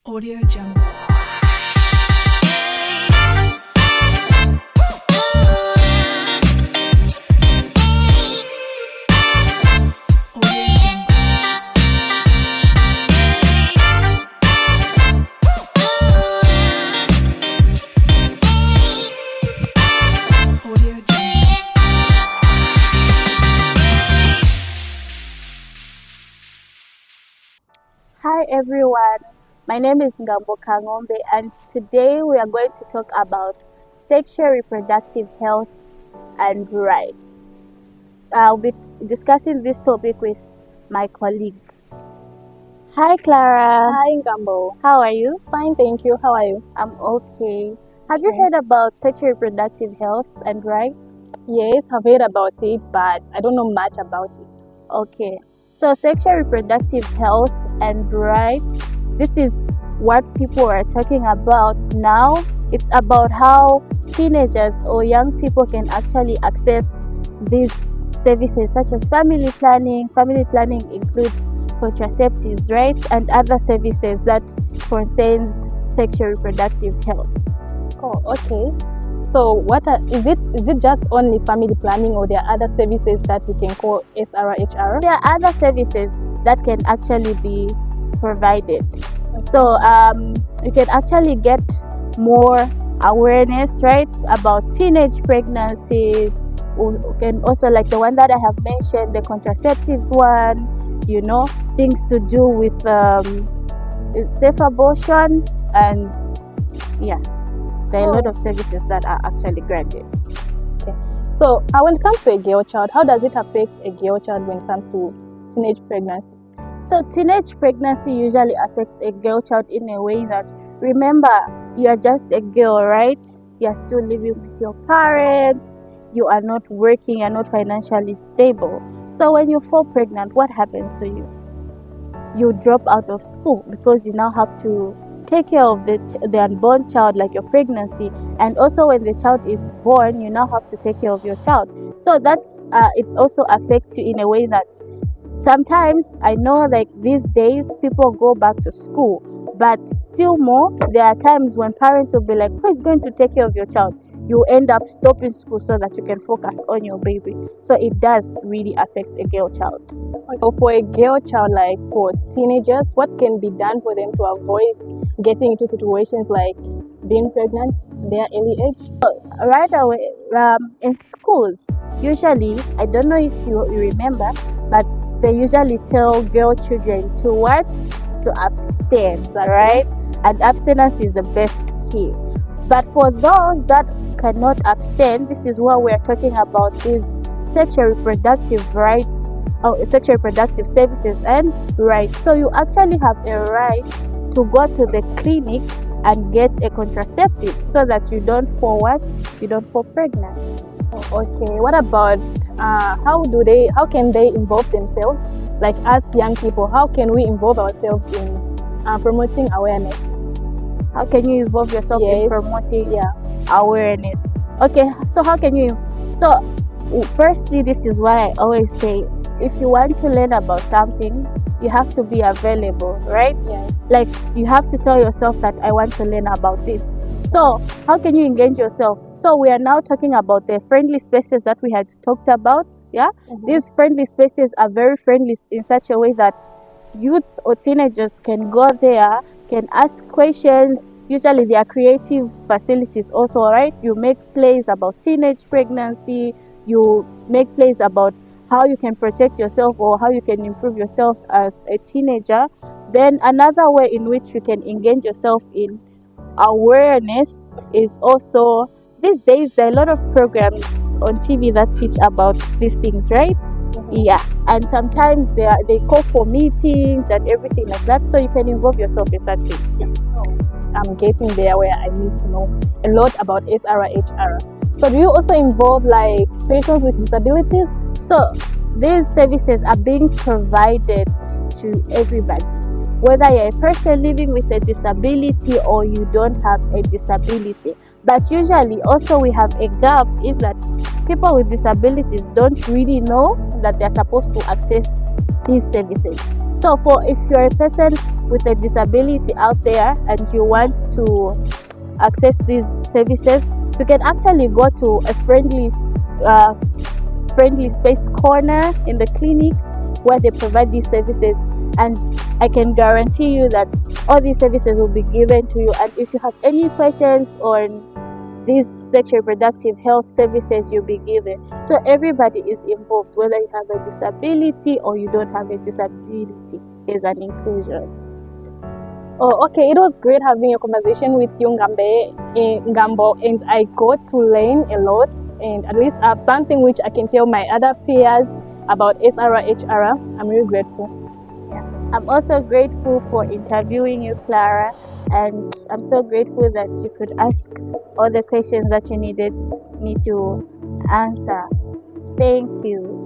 Audio Jungle. Hi everyone, my name is Ngambo Kangombe and today we are going to talk about sexual reproductive health and rights. I'll be discussing this topic with my colleague. Hi Clara. Hi Ngambo. How are you? Fine, thank you. How are you? I'm okay. Have you heard about sexual reproductive health and rights? Yes, I've heard about it, but I don't know much about it. Okay. So sexual reproductive health and rights, this is what people are talking about now. It's about how teenagers or young people can actually access these services such as family planning. Family planning includes contraceptives, right? And other services that concerns sexual reproductive health. Oh, okay. So is it just only family planning, or there are other services that we can call SRHR? There are other services that can actually be provided. Okay. So you can actually get more awareness, right, about teenage pregnancies. You can also, like the one that I have mentioned, the contraceptives one, things to do with safe abortion, and there are a lot of services that are actually granted. Okay. So when it comes to a girl child, how does it affect a girl child when it comes to teenage pregnancy? So teenage pregnancy usually affects a girl child in a way that, remember, you are just a girl, right? You are still living with your parents, you are not working, you are not financially stable. So when you fall pregnant, what happens to you? You drop out of school because you now have to take care of the unborn child, like your pregnancy, and also when the child is born, you now have to take care of your child. So that's it also affects you in a way that sometimes, I know, like these days people go back to school, but still more, there are times when parents will be like, who is going to take care of your child? You end up stopping school so that you can focus on your baby. So it does really affect a girl child. So for a girl child, like for teenagers, what can be done for them to avoid getting into situations like being pregnant at their early age? Right away, in schools, usually, I don't know if you remember, but they usually tell girl children to what? To abstain, right? And abstinence is the best key. But for those that cannot abstain, this is what we're talking about, is sexual reproductive rights, or sexual reproductive services and rights. So you actually have a right to go to the clinic and get a contraceptive so that you don't fall pregnant. Oh, okay. What about how can they involve themselves? Like as young people, how can we involve ourselves in promoting awareness? How can you involve yourself in promoting awareness? Okay, so how can you? So firstly, this is what I always say. If you want to learn about something, you have to be available, right? Yes. Like you have to tell yourself that I want to learn about this. So how can you engage yourself? So we are now talking about the friendly spaces that we had talked about. Yeah, These friendly spaces are very friendly in such a way that youths or teenagers can go there, can ask questions. Usually there are creative facilities also, right? You make plays about teenage pregnancy, you make plays about how you can protect yourself or how you can improve yourself as a teenager. Then another way in which you can engage yourself in awareness is also, these days there are a lot of programs on TV that teach about these things, right? Yeah, and sometimes they call for meetings and everything like that, so you can involve yourself in such things. I'm getting there where I need to know a lot about SRHR. So do you also involve like persons with disabilities? So these services are being provided to everybody, whether you're a person living with a disability or you don't have a disability. But usually also we have a gap in that people with disabilities don't really know that they're supposed to access these services. So if you're a person with a disability out there and you want to access these services, you can actually go to a friendly space corner in the clinics where they provide these services, and I can guarantee you that all these services will be given to you. And if you have any questions on these sexual reproductive health services, you'll be given. So everybody is involved, whether you have a disability or you don't have a disability. Is an inclusion. Oh, okay. It was great having a conversation with you, Ngambo, and I got to learn a lot, and at least I have something which I can tell my other peers about SRHR. I'm really grateful. I'm also grateful for interviewing you, Clara, and I'm so grateful that you could ask all the questions that you needed me to answer. Thank you.